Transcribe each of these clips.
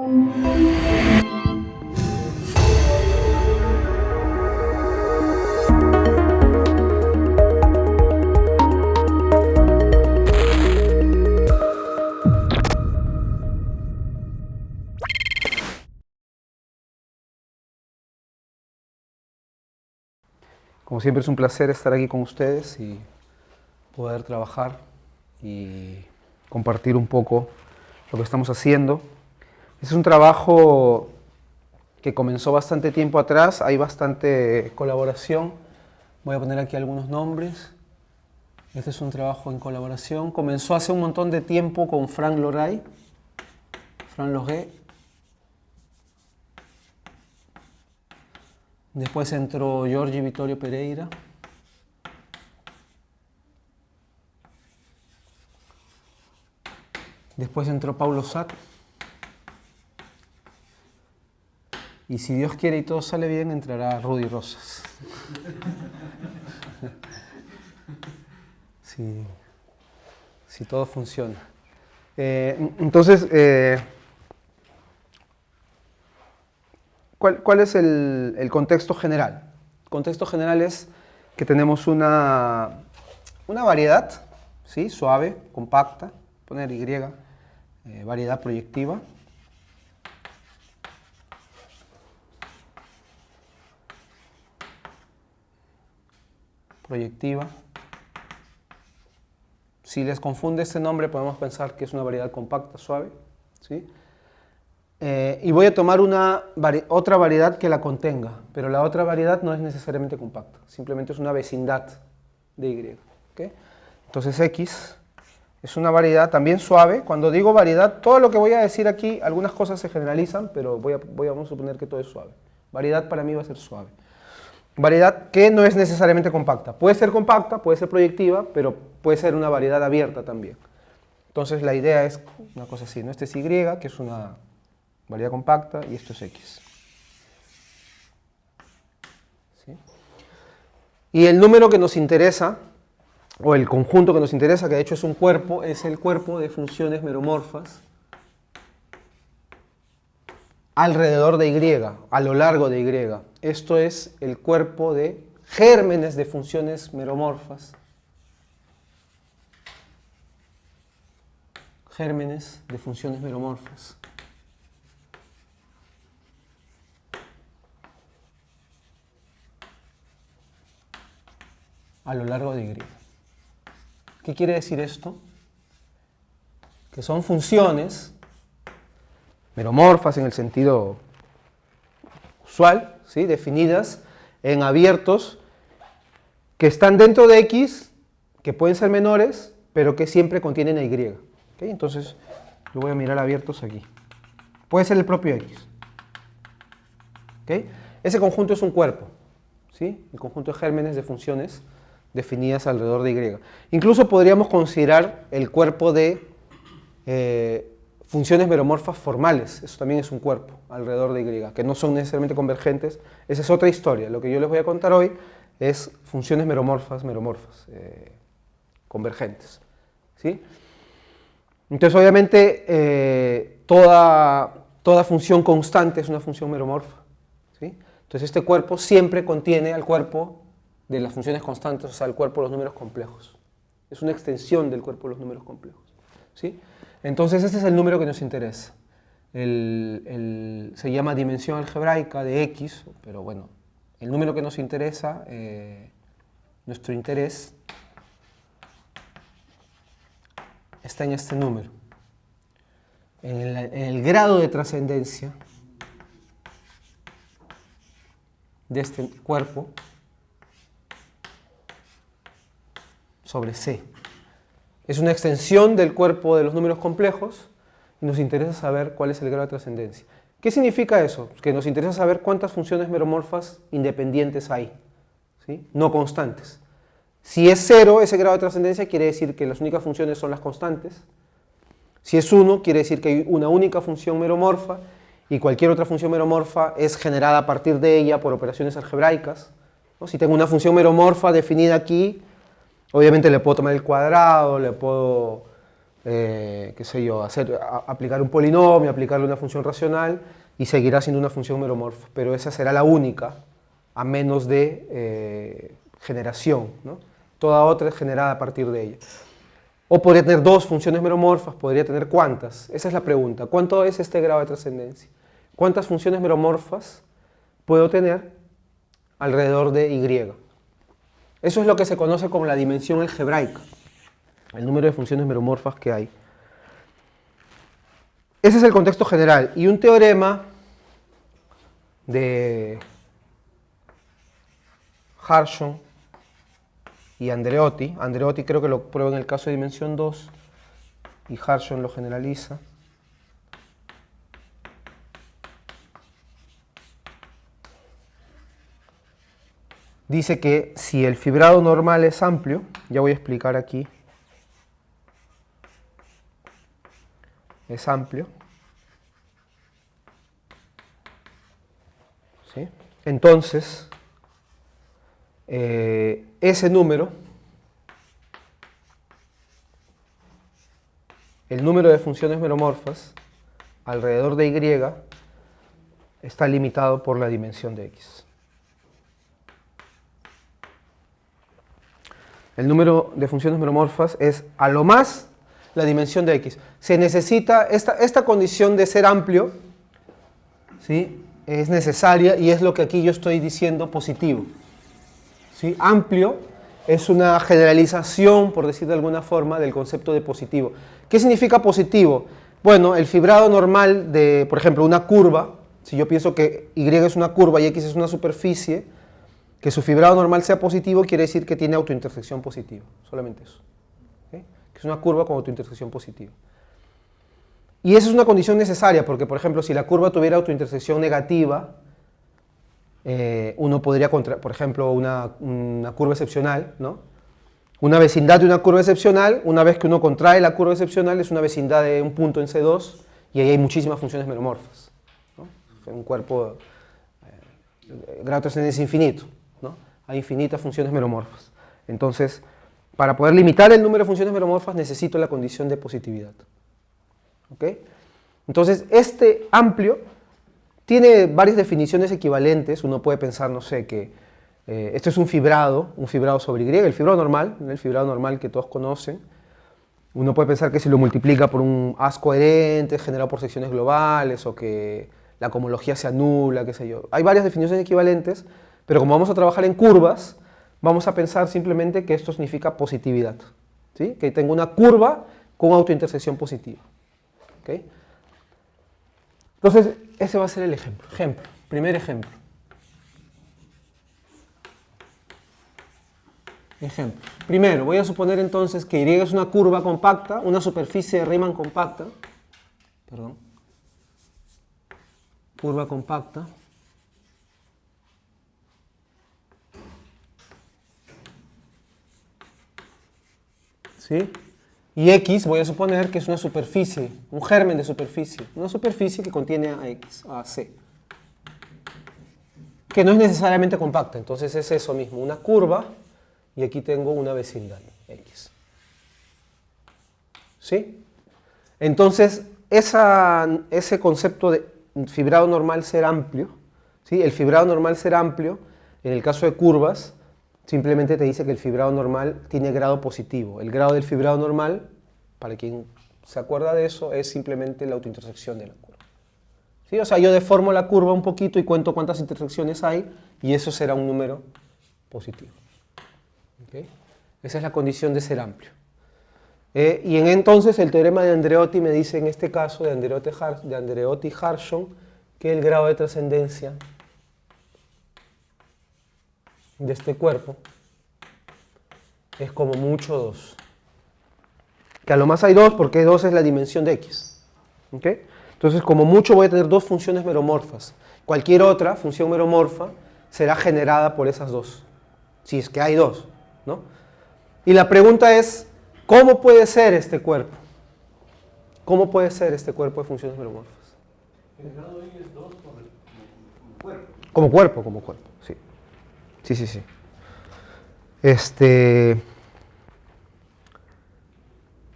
Como siempre es un placer estar aquí con ustedes y poder trabajar y compartir un poco lo que estamos haciendo. Este es un trabajo que comenzó bastante tiempo atrás, hay bastante colaboración. Voy a poner aquí algunos nombres. Este es un trabajo en colaboración. Comenzó hace un montón de tiempo con Frank Loray. Frank Loray. Después entró Jorge Vittorio Pereira. Después entró Paulo Satt. Y si Dios quiere y todo sale bien, entrará Rudy Rosas. Si todo funciona. Entonces, ¿cuál es el contexto general? El contexto general es que tenemos una variedad, ¿sí? Suave, compacta, poner Y, variedad proyectiva. Si les confunde este nombre, podemos pensar que es una variedad compacta, suave, ¿sí? Y voy a tomar otra variedad que la contenga, pero la otra variedad no es necesariamente compacta, simplemente es una vecindad de Y. ¿Okay? Entonces X es una variedad también suave. Cuando digo variedad, todo lo que voy a decir aquí, algunas cosas se generalizan, pero vamos a suponer que todo es suave. Variedad para mí va a ser suave. Variedad que no es necesariamente compacta. Puede ser compacta, puede ser proyectiva, pero puede ser una variedad abierta también. Entonces la idea es una cosa así, ¿no? Este es Y, que es una variedad compacta, y esto es X. ¿Sí? Y el número que nos interesa, o el conjunto que nos interesa, que de hecho es un cuerpo, es el cuerpo de funciones meromorfas alrededor de Y, a lo largo de Y. Esto es el cuerpo de gérmenes de funciones meromorfas. Gérmenes de funciones meromorfas. A lo largo de Y. ¿Qué quiere decir esto? Que son funciones meromorfas en el sentido usual, ¿sí? Definidas en abiertos que están dentro de X, que pueden ser menores, pero que siempre contienen a Y. ¿Okay? Entonces, yo voy a mirar abiertos aquí. Puede ser el propio X. ¿Okay? Ese conjunto es un cuerpo, ¿sí? El conjunto de gérmenes de funciones definidas alrededor de Y. Incluso podríamos considerar el cuerpo de funciones meromorfas formales. Eso también es un cuerpo alrededor de Y, que no son necesariamente convergentes. Esa es otra historia. Lo que yo les voy a contar hoy es funciones meromorfas, convergentes. ¿Sí? Entonces, obviamente, toda función constante es una función meromorfa. ¿Sí? Entonces, este cuerpo siempre contiene al cuerpo de las funciones constantes, o sea, el cuerpo de los números complejos. Es una extensión del cuerpo de los números complejos. ¿Sí? Entonces, este es el número que nos interesa. Se llama dimensión algebraica de X, pero bueno, el número que nos interesa, nuestro interés, está en este número. En el grado de trascendencia de este cuerpo sobre C. Es una extensión del cuerpo de los números complejos y nos interesa saber cuál es el grado de trascendencia. ¿Qué significa eso? Que nos interesa saber cuántas funciones meromorfas independientes hay, ¿sí? No constantes. Si es 0 ese grado de trascendencia, quiere decir que las únicas funciones son las constantes. Si es 1, quiere decir que hay una única función meromorfa y cualquier otra función meromorfa es generada a partir de ella por operaciones algebraicas, ¿no? Si tengo una función meromorfa definida aquí, obviamente le puedo tomar el cuadrado, le puedo qué sé yo, aplicar un polinomio, aplicarle una función racional y seguirá siendo una función meromorfa, pero esa será la única, a menos de generación, ¿no? Toda otra es generada a partir de ella. O podría tener dos funciones meromorfas, podría tener ¿cuántas? Esa es la pregunta. ¿Cuánto es este grado de trascendencia? ¿Cuántas funciones meromorfas puedo tener alrededor de Y? Eso es lo que se conoce como la dimensión algebraica, el número de funciones meromorfas que hay. Ese es el contexto general. Y un teorema de Harshon y Andreotti creo que lo prueba en el caso de dimensión 2 y Harshon lo generaliza. Dice que si el fibrado normal es amplio, ya voy a explicar aquí, es amplio, ¿sí? Entonces, ese número, el número de funciones meromorfas alrededor de Y está limitado por la dimensión de X. El número de funciones meromorfas es a lo más la dimensión de X. Se necesita, esta condición de ser amplio, ¿sí?, es necesaria y es lo que aquí yo estoy diciendo positivo. ¿Sí? Amplio es una generalización, por decir de alguna forma, del concepto de positivo. ¿Qué significa positivo? Bueno, el fibrado normal de, por ejemplo, una curva, si yo pienso que Y es una curva y X es una superficie, que su fibrado normal sea positivo quiere decir que tiene autointersección positiva, solamente eso. ¿Okay? Que es una curva con autointersección positiva. Y esa es una condición necesaria porque, por ejemplo, si la curva tuviera autointersección negativa, uno podría, por ejemplo, una curva excepcional, ¿no? Una vecindad de una curva excepcional, una vez que uno contrae la curva excepcional, es una vecindad de un punto en C2 y ahí hay muchísimas funciones meromorfas, ¿no? Un cuerpo grado de trascendencia infinito, ¿no? Hay infinitas funciones meromorfas. Entonces, para poder limitar el número de funciones meromorfas necesito la condición de positividad. ¿Okay? Entonces, este amplio tiene varias definiciones equivalentes. Uno puede pensar, no sé, que esto es un fibrado sobre Y, el fibrado normal que todos conocen. Uno puede pensar que si lo multiplica por un haz coherente, generado por secciones globales, o que la cohomología se anula, qué sé yo. Hay varias definiciones equivalentes, pero como vamos a trabajar en curvas, vamos a pensar simplemente que esto significa positividad, ¿sí? Que tengo una curva con autointersección positiva. ¿Okay? Entonces, ese va a ser el ejemplo. Primer ejemplo. Primero, voy a suponer entonces que Y es una curva compacta, una superficie de Riemann compacta. Curva compacta. ¿Sí? Y X voy a suponer que es una superficie, un germen de superficie, una superficie que contiene a X, a C, que no es necesariamente compacta, entonces es eso mismo, una curva, y aquí tengo una vecindad, X. ¿Sí? Entonces, ese concepto de fibrado normal ser amplio, ¿sí? El fibrado normal ser amplio, en el caso de curvas, simplemente te dice que el fibrado normal tiene grado positivo. El grado del fibrado normal, para quien se acuerda de eso, es simplemente la autointersección de la curva. ¿Sí? O sea, yo deformo la curva un poquito y cuento cuántas intersecciones hay, y eso será un número positivo. ¿Okay? Esa es la condición de ser amplio. Y entonces el teorema de Andreotti me dice, en este caso, de Andreotti-Harshon, que el grado de trascendencia de este cuerpo es como mucho 2. Que a lo más hay 2 porque 2 es la dimensión de X. ¿Okay? Entonces, como mucho voy a tener dos funciones meromorfas. Cualquier otra función meromorfa será generada por esas dos, si es que hay 2, ¿no? Y la pregunta es, ¿cómo puede ser este cuerpo? ¿Cómo puede ser este cuerpo de funciones meromorfas? El grado de es 2 como cuerpo. Como cuerpo, sí. Sí.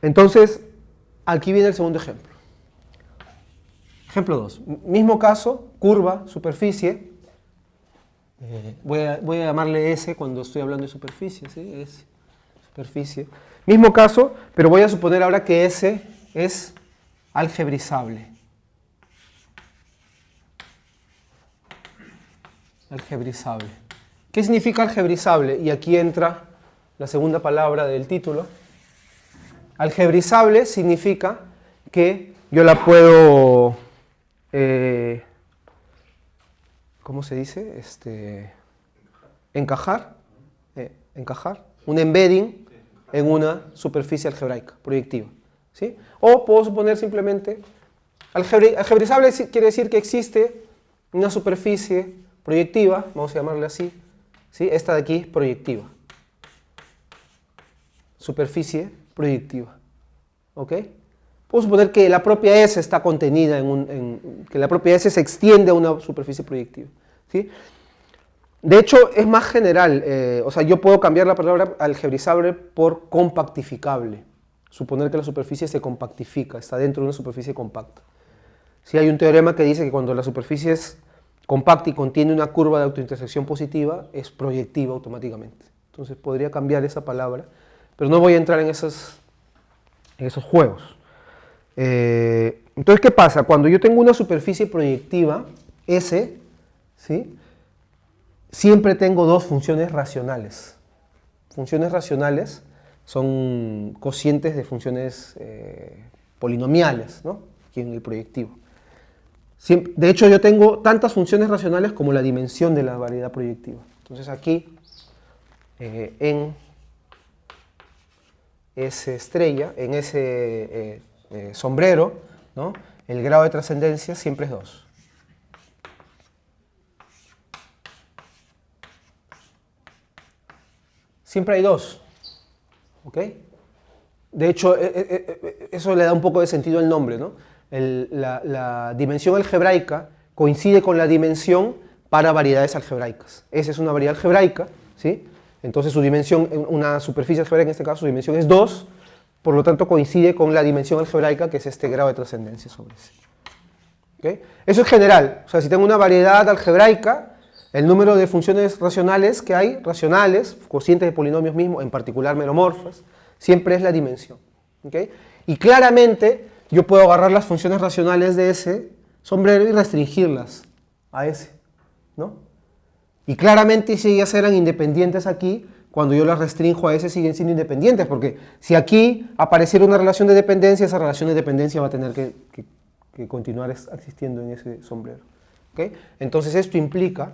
Entonces, Aquí viene el segundo ejemplo. Ejemplo 2. Mismo caso, curva, superficie. Voy a llamarle S cuando estoy hablando de superficie, ¿sí? S, superficie. Mismo caso, pero voy a suponer ahora que S es algebrizable. Algebrizable. ¿Qué significa algebrizable? Y aquí entra la segunda palabra del título. Algebrizable significa que yo la puedo, ¿cómo se dice? Encajar, un embedding en una superficie algebraica proyectiva, ¿sí? O puedo suponer simplemente, algebrizable quiere decir que existe una superficie proyectiva, vamos a llamarle así, ¿sí? Esta de aquí es proyectiva. Superficie proyectiva. ¿Ok? Puedo suponer que la propia S está contenida que la propia S se extiende a una superficie proyectiva. ¿Sí? De hecho, es más general. O sea, yo puedo cambiar la palabra algebrizable por compactificable. Suponer que la superficie se compactifica, está dentro de una superficie compacta. ¿Sí? Hay un teorema que dice que cuando la superficie es compacta y contiene una curva de autointersección positiva, es proyectiva automáticamente. Entonces podría cambiar esa palabra, pero no voy a entrar en esos juegos. Entonces, ¿qué pasa? Cuando yo tengo una superficie proyectiva, S, ¿sí? Siempre tengo dos funciones racionales. Funciones racionales son cocientes de funciones polinomiales, ¿no? Aquí en el proyectivo. De hecho, yo tengo tantas funciones racionales como la dimensión de la variedad proyectiva. Entonces aquí, en S estrella, en ese sombrero, ¿no? El grado de trascendencia siempre es 2. Siempre hay 2. ¿Ok? De hecho, eso le da un poco de sentido al nombre, ¿no? La dimensión algebraica coincide con la dimensión para variedades algebraicas. S es una variedad algebraica, ¿sí? Entonces su dimensión, una superficie algebraica en este caso, su dimensión es 2, por lo tanto coincide con la dimensión algebraica que es este grado de trascendencia sobre S. ¿Okay? Eso es general, o sea, si tengo una variedad algebraica, el número de funciones racionales que hay, racionales, cocientes de polinomios mismos, en particular meromorfas, siempre es la dimensión. ¿Okay? Y claramente yo puedo agarrar las funciones racionales de ese sombrero y restringirlas a ese, ¿no? Y claramente si ellas eran independientes aquí, cuando yo las restringo a ese siguen siendo independientes, porque si aquí apareciera una relación de dependencia, esa relación de dependencia va a tener que continuar existiendo en ese sombrero. ¿Okay? Entonces esto implica,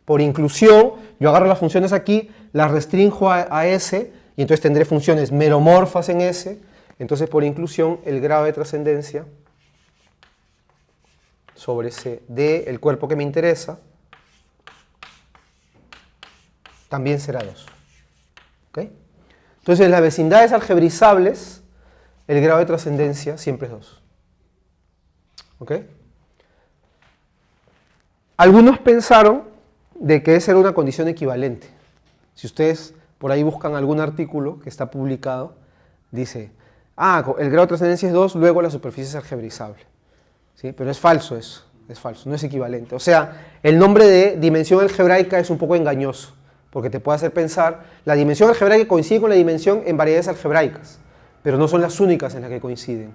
por inclusión, yo agarro las funciones aquí, las restringo a S, y entonces tendré funciones meromorfas en S, entonces por inclusión el grado de trascendencia sobre ese D, el cuerpo que me interesa, también será 2. ¿Okay? Entonces en las vecindades algebrizables, el grado de trascendencia siempre es 2. ¿Okay? Algunos pensaron de que esa era una condición equivalente. Si ustedes por ahí buscan algún artículo que está publicado, dice, el grado de trascendencia es 2, luego la superficie es algebrizable. ¿Sí? Pero es falso eso, es falso, no es equivalente. O sea, el nombre de dimensión algebraica es un poco engañoso, porque te puede hacer pensar, la dimensión algebraica coincide con la dimensión en variedades algebraicas, pero no son las únicas en las que coinciden.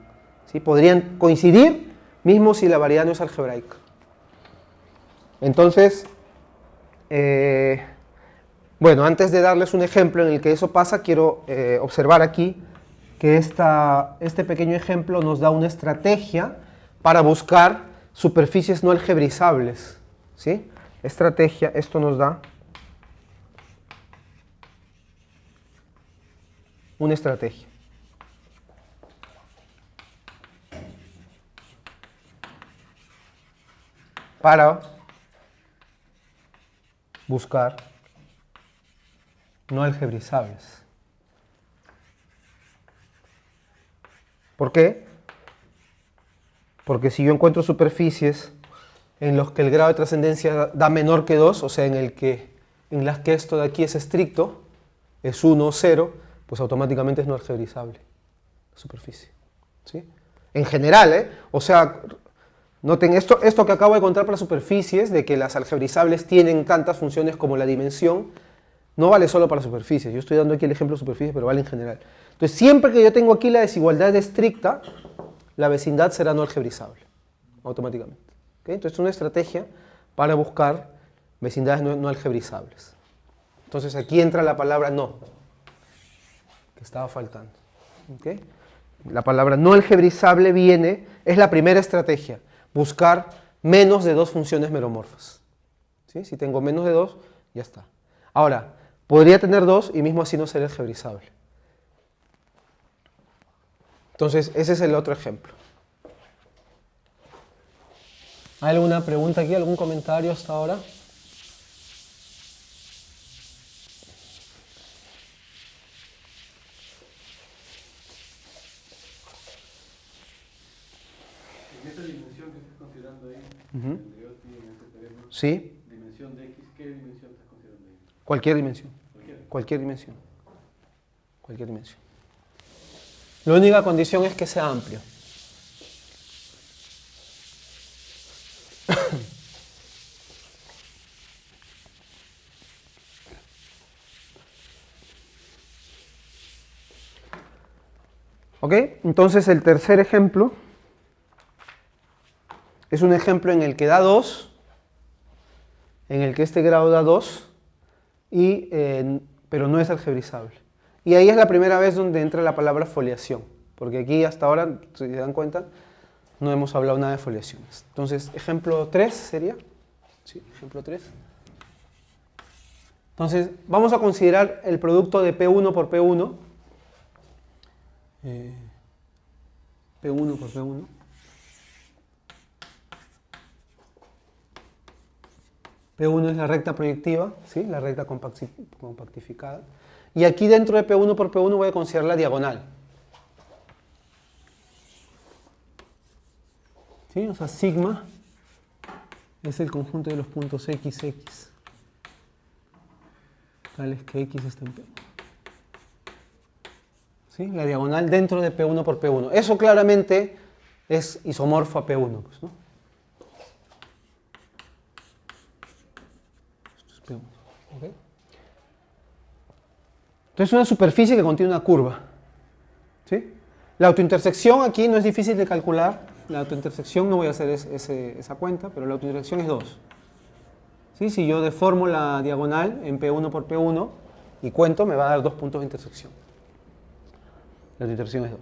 ¿Sí? Podrían coincidir mismo si la variedad no es algebraica. Entonces, bueno, antes de darles un ejemplo en el que eso pasa, quiero observar aquí que este pequeño ejemplo nos da una estrategia para buscar superficies no algebrizables. ¿Sí? Estrategia, esto nos da una estrategia. Para buscar no algebrizables. ¿Por qué? Porque si yo encuentro superficies en las que el grado de trascendencia da menor que 2, o sea, en las que esto de aquí es estricto, es 1 o 0, pues automáticamente es no algebrizable la superficie. ¿sí? En general, ¿eh? O sea, noten esto que acabo de contar para superficies, de que las algebrizables tienen tantas funciones como la dimensión, no vale solo para superficies. Yo estoy dando aquí el ejemplo de superficies, pero vale en general. Entonces, siempre que yo tengo aquí la desigualdad estricta, la vecindad será no algebrizable, automáticamente. ¿Okay? Entonces, es una estrategia para buscar vecindades no algebrizables. Entonces, aquí entra la palabra no, que estaba faltando. ¿Okay? La palabra no algebrizable es la primera estrategia, buscar menos de dos funciones meromorfas. ¿Sí? Si tengo menos de dos, ya está. Ahora, podría tener dos y mismo así no ser algebrizable. Entonces, ese es el otro ejemplo. ¿Hay alguna pregunta aquí? ¿Algún comentario hasta ahora? En esta dimensión que estás considerando ahí, Ujú. anterior tiene este teorema, Sí, dimensión de x, ¿qué dimensión estás considerando ahí? cualquier dimensión. Cualquiera. Cualquier dimensión. Cualquier dimensión. La única condición es que sea amplio. ¿Ok? Entonces el tercer ejemplo es un ejemplo en el que da 2, en el que este grado da 2, pero no es algebrizable. Y ahí es la primera vez donde entra la palabra foliación, porque aquí hasta ahora, si se dan cuenta, no hemos hablado nada de foliaciones. Entonces, ejemplo 3 sería. Sí, ejemplo 3. Entonces, vamos a considerar el producto de P1 por P1. P1 por P1. P1 es la recta proyectiva, ¿sí? La recta compactificada. Y aquí dentro de P1 por P1 voy a considerar la diagonal. ¿Sí? O sea, sigma es el conjunto de los puntos x, x, tales que x está en P1. ¿Sí? La diagonal dentro de P1 por P1. Eso claramente es isomorfo a P1. Pues, ¿no? Esto es P1. ¿Okay? Entonces es una superficie que contiene una curva. ¿Sí? La autointersección aquí no es difícil de calcular. La autointersección, no voy a hacer esa cuenta, pero la autointersección es 2. ¿Sí? Si yo deformo la diagonal en P1 por P1 y cuento, me va a dar 2 puntos de intersección. La autointersección es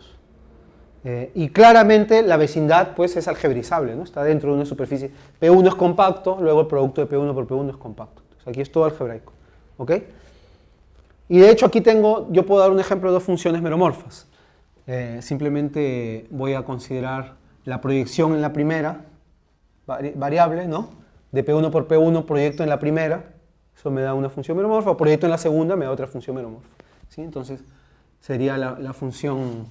2. Y claramente la vecindad pues, es algebrizable, ¿no? Está dentro de una superficie. P1 es compacto, luego el producto de P1 por P1 es compacto. Entonces, aquí es todo algebraico. ¿Ok? Y de hecho aquí yo puedo dar un ejemplo de dos funciones meromorfas. Simplemente voy a considerar la proyección en la primera variable, ¿no? De P1 por P1 proyecto en la primera, eso me da una función meromorfa, o proyecto en la segunda me da otra función meromorfa. ¿Sí? Entonces sería la función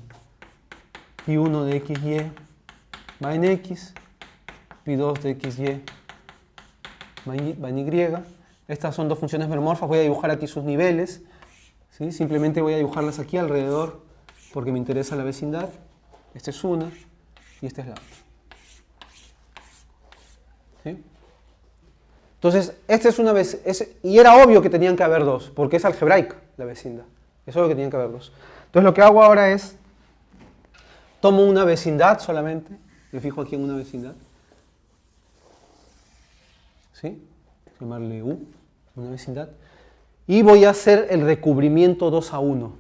Pi1 de xy va en x, Pi2 de xy va en y. Estas son dos funciones meromorfas, voy a dibujar aquí sus niveles. ¿Sí? Simplemente voy a dibujarlas aquí alrededor porque me interesa la vecindad. Esta es una y esta es la otra. ¿Sí? Entonces, esta es una vez, y era obvio que tenían que haber dos, porque es algebraica la vecindad. Es obvio que tenían que haber dos. Entonces lo que hago ahora es, tomo una vecindad solamente, me fijo aquí en una vecindad. ¿Sí? Llamarle U, una vecindad. Y voy a hacer el recubrimiento 2:1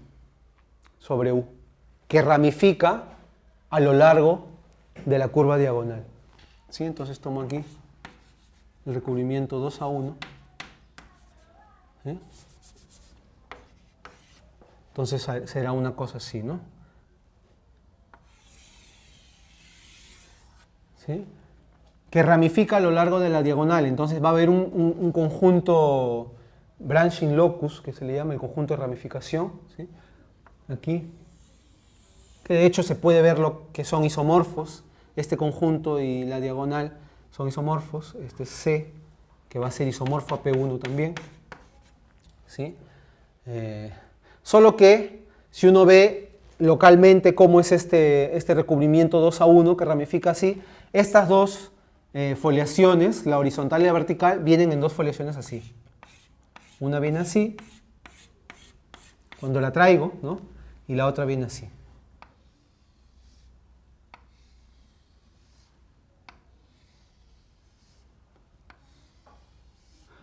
sobre U, que ramifica a lo largo de la curva diagonal. ¿Sí? Entonces tomo aquí el recubrimiento 2:1. ¿Sí? Entonces será una cosa así, ¿no? ¿Sí? Que ramifica a lo largo de la diagonal. Entonces va a haber un conjunto branching locus, que se le llama el conjunto de ramificación, ¿sí? Aquí, que de hecho se puede ver lo que son isomorfos. Este conjunto y la diagonal son isomorfos. Este es C, que va a ser isomorfo a P1 también. ¿Sí? Solo que si uno ve localmente cómo es este recubrimiento 2 a 1 que ramifica así. Estas dos foliaciones, la horizontal y la vertical, vienen en dos foliaciones así. Una viene así, cuando la traigo, ¿no? Y la otra viene así.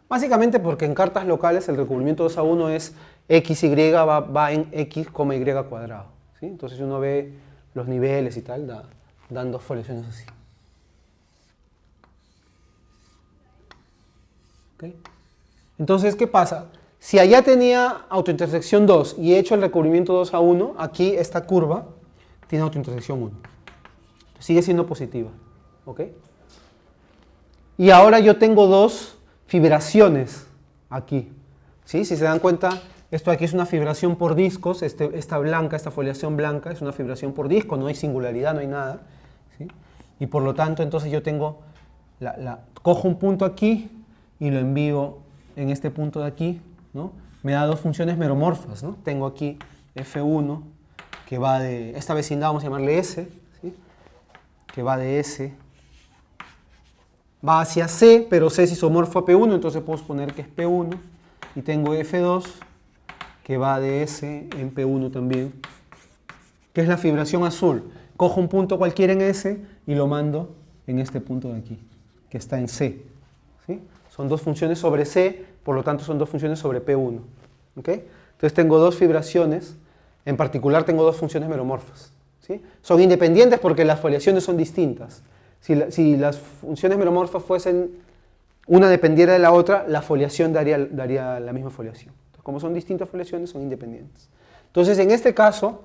Básicamente porque en cartas locales el recubrimiento 2 a 1 es x, y va en x, y cuadrado. ¿Sí? Entonces si uno ve los niveles y tal, dan dos foliaciones así. ¿Okay? Entonces, ¿qué pasa? Si allá tenía autointersección 2 y he hecho el recubrimiento 2 a 1, aquí esta curva tiene autointersección 1. Sigue siendo positiva. ¿Ok? Y ahora yo tengo dos fibraciones aquí. ¿Sí? Si se dan cuenta, esto aquí es una fibración por discos, esta blanca, esta foliación blanca es una fibración por disco, no hay singularidad, no hay nada. ¿Sí? Y por lo tanto, entonces yo tengo, cojo un punto aquí y lo envío en este punto de aquí, ¿no? Me da dos funciones meromorfas, ¿no? Tengo aquí F1, que va de, esta vecindad vamos a llamarle S, ¿sí? Que va de S, va hacia C, pero C es isomorfo a P1, entonces puedo poner que es P1, y tengo F2, que va de S en P1 también, que es la fibración azul. Cojo un punto cualquiera en S y lo mando en este punto de aquí, que está en C, ¿sí? Son dos funciones sobre C, por lo tanto son dos funciones sobre P1. ¿Okay? Entonces tengo dos fibraciones, en particular tengo dos funciones meromorfas. ¿Sí? Son independientes porque las foliaciones son distintas. Si las funciones meromorfas fuesen, una dependiera de la otra, la foliación daría la misma foliación. Entonces, como son distintas foliaciones, son independientes. Entonces en este caso,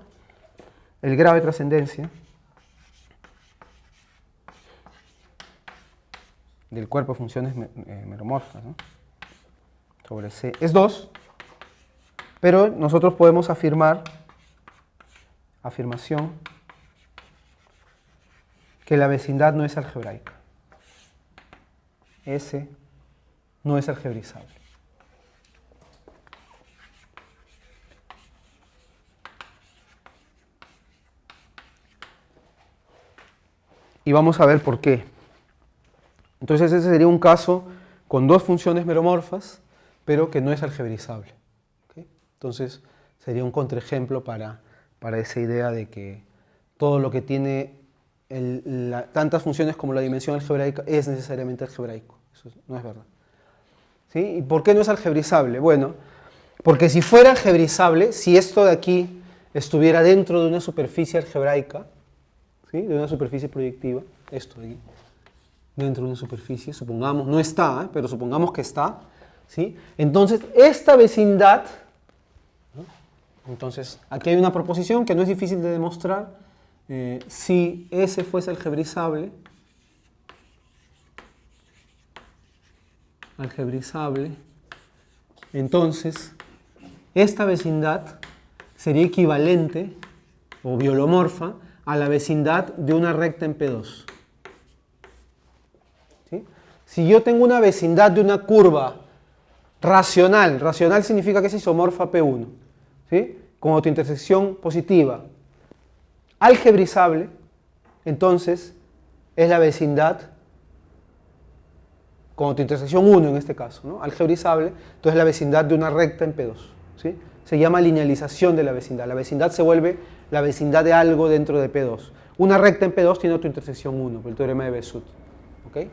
el grado de trascendencia del cuerpo de funciones meromorfas, ¿no? Sobre C es 2, pero nosotros podemos afirmación, que la vecindad no es algebraica. S no es algebrizable. Y vamos a ver por qué. Entonces ese sería un caso con dos funciones meromorfas, pero que no es algebrizable. ¿Okay? Entonces sería un contraejemplo para esa idea de que todo lo que tiene tantas funciones como la dimensión algebraica es necesariamente algebraico. Eso no es verdad. ¿Sí? ¿Y por qué no es algebrizable? Bueno, porque si fuera algebrizable, si esto de aquí estuviera dentro de una superficie algebraica, ¿sí? De una superficie proyectiva, esto de aquí, dentro de una superficie, supongamos, no está, pero supongamos que está, ¿sí? Entonces esta vecindad, ¿no? Entonces aquí hay una proposición que no es difícil de demostrar. Si S fuese algebrizable, entonces esta vecindad sería equivalente o biolomorfa a la vecindad de una recta en P2. ¿Sí? Si yo tengo una vecindad de una curva racional significa que es isomorfa a P1, ¿sí? Con autointersección positiva, algebrizable, entonces es la vecindad con autointersección 1 en este caso, ¿no? Algebrizable, entonces la vecindad de una recta en P2. ¿Sí? Se llama linealización de la vecindad. La vecindad se vuelve la vecindad de algo dentro de P2. Una recta en P2 tiene autointersección 1, por el teorema de Besut. ¿Okay?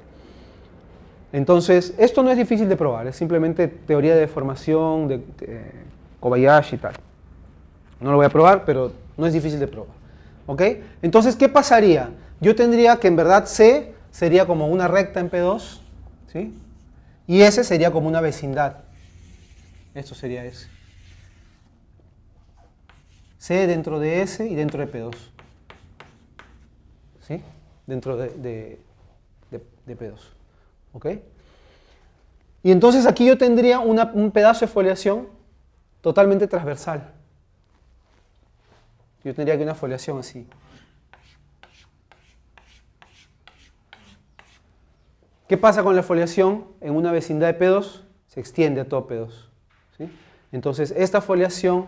Entonces, esto no es difícil de probar, es simplemente teoría de deformación, de Kobayashi y tal. No lo voy a probar, pero no es difícil de probar. ¿Ok? Entonces, ¿qué pasaría? Yo tendría que en verdad C sería como una recta en P2, ¿sí? Y S sería como una vecindad. Esto sería S. C dentro de S y dentro de P2. ¿Sí? Dentro de P2. ¿Ok? Y entonces aquí yo tendría un pedazo de foliación totalmente transversal. Yo tendría aquí una foliación así. ¿Qué pasa con la foliación en una vecindad de P2? Se extiende a todo P2. ¿Sí? Entonces esta foliación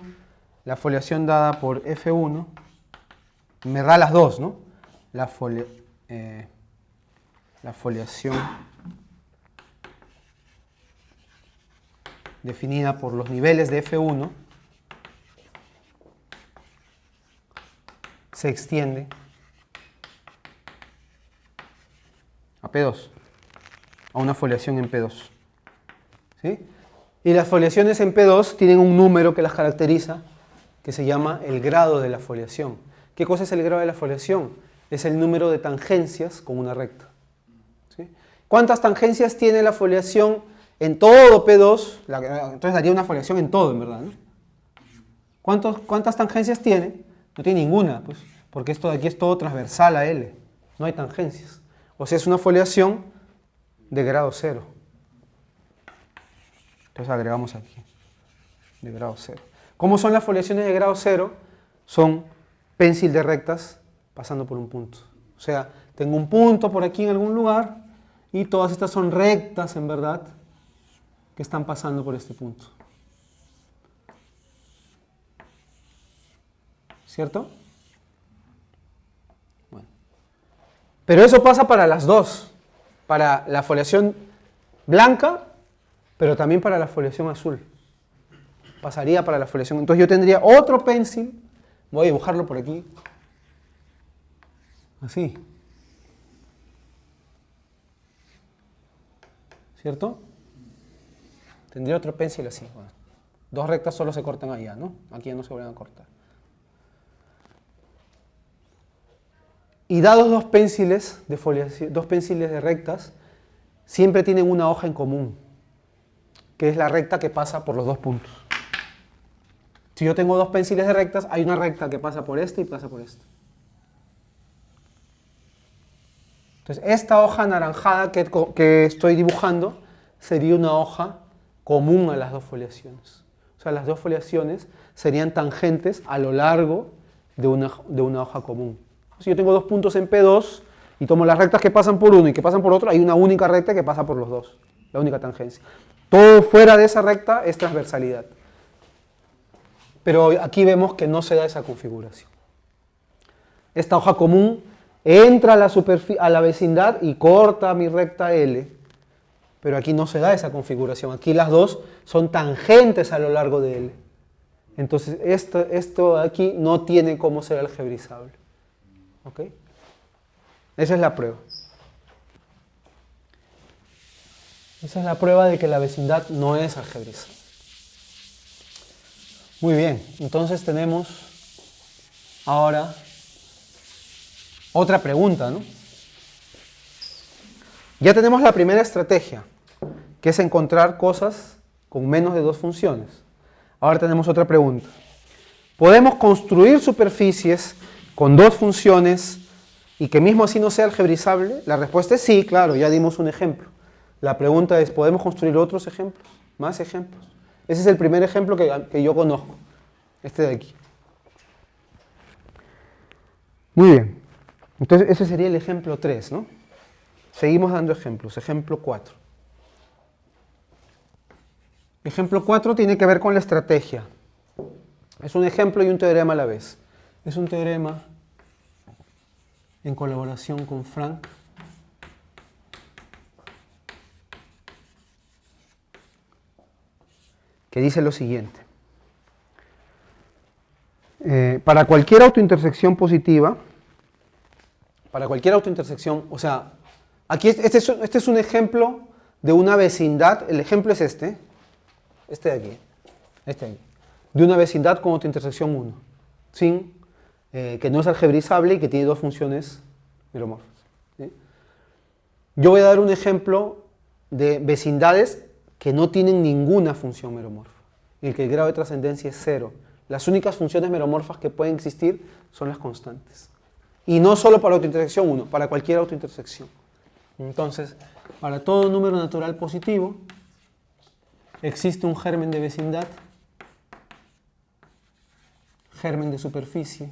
la foliación dada por F1 me da las dos, ¿no? La foliación definida por los niveles de F1 se extiende a P2, a una foliación en P2. ¿Sí? Y las foliaciones en P2 tienen un número que las caracteriza, que se llama el grado de la foliación. ¿Qué cosa es el grado de la foliación? Es el número de tangencias con una recta. ¿Sí? ¿Cuántas tangencias tiene la foliación en todo P2? Entonces daría una foliación en todo, en verdad, ¿no? ¿Cuántas tangencias tiene? No tiene ninguna, pues, porque esto de aquí es todo transversal a L. No hay tangencias. O sea, es una foliación de grado 0. Entonces agregamos aquí, de grado 0. ¿Cómo son las foliaciones de grado 0? Son pénsil de rectas pasando por un punto. O sea, tengo un punto por aquí en algún lugar y todas estas son rectas, en verdad, que están pasando por este punto. ¿Cierto? Bueno. Pero eso pasa para las dos. Para la foliación blanca, pero también para la foliación azul. Pasaría para la foliación. Entonces yo tendría otro pénsil. Voy a dibujarlo por aquí. Así. ¿Cierto? Tendría otro pénsil así. Bueno, dos rectas solo se cortan allá, ¿no? Aquí ya no se vuelven a cortar. Y dados dos pénsiles de foliación, dos pénsiles de rectas, siempre tienen una hoja en común, que es la recta que pasa por los dos puntos. Si yo tengo dos pénsiles de rectas, hay una recta que pasa por este y pasa por este. Entonces, esta hoja anaranjada que estoy dibujando sería una hoja común a las dos foliaciones. O sea, las dos foliaciones serían tangentes a lo largo de una hoja común. Si yo tengo dos puntos en P2 y tomo las rectas que pasan por uno y que pasan por otro, hay una única recta que pasa por los dos, la única tangencia. Todo fuera de esa recta es transversalidad. Pero aquí vemos que no se da esa configuración. Esta hoja común entra a la vecindad y corta mi recta L, pero aquí no se da esa configuración. Aquí las dos son tangentes a lo largo de L. Entonces esto aquí no tiene cómo ser algebrizable. ¿Ok? Esa es la prueba. Esa es la prueba de que la vecindad no es algebrizable. Muy bien, entonces tenemos ahora otra pregunta, ¿no? Ya tenemos la primera estrategia, que es encontrar cosas con menos de dos funciones. Ahora tenemos otra pregunta. ¿Podemos construir superficies con dos funciones y que mismo así no sea algebrizable? La respuesta es sí, claro, ya dimos un ejemplo. La pregunta es, ¿podemos construir otros ejemplos? ¿Más ejemplos? Ese es el primer ejemplo que yo conozco, este de aquí. Muy bien, entonces ese sería el ejemplo 3, ¿no? Seguimos dando ejemplos. Ejemplo 4. Ejemplo 4 tiene que ver con la estrategia. Es un ejemplo y un teorema a la vez. Es un teorema en colaboración con Frank. Que dice lo siguiente. Para cualquier autointersección positiva, o sea, aquí este es un ejemplo de una vecindad, el ejemplo es este de aquí, de una vecindad con autointersección 1, que no es algebrizable y que tiene dos funciones meromorfas. ¿Sí? Yo voy a dar un ejemplo de vecindades que no tienen ninguna función meromorfa, en el que el grado de trascendencia es 0. Las únicas funciones meromorfas que pueden existir son las constantes. Y no solo para autointersección 1, para cualquier autointersección. Entonces, para todo número natural positivo, existe un germen de vecindad, germen de superficie,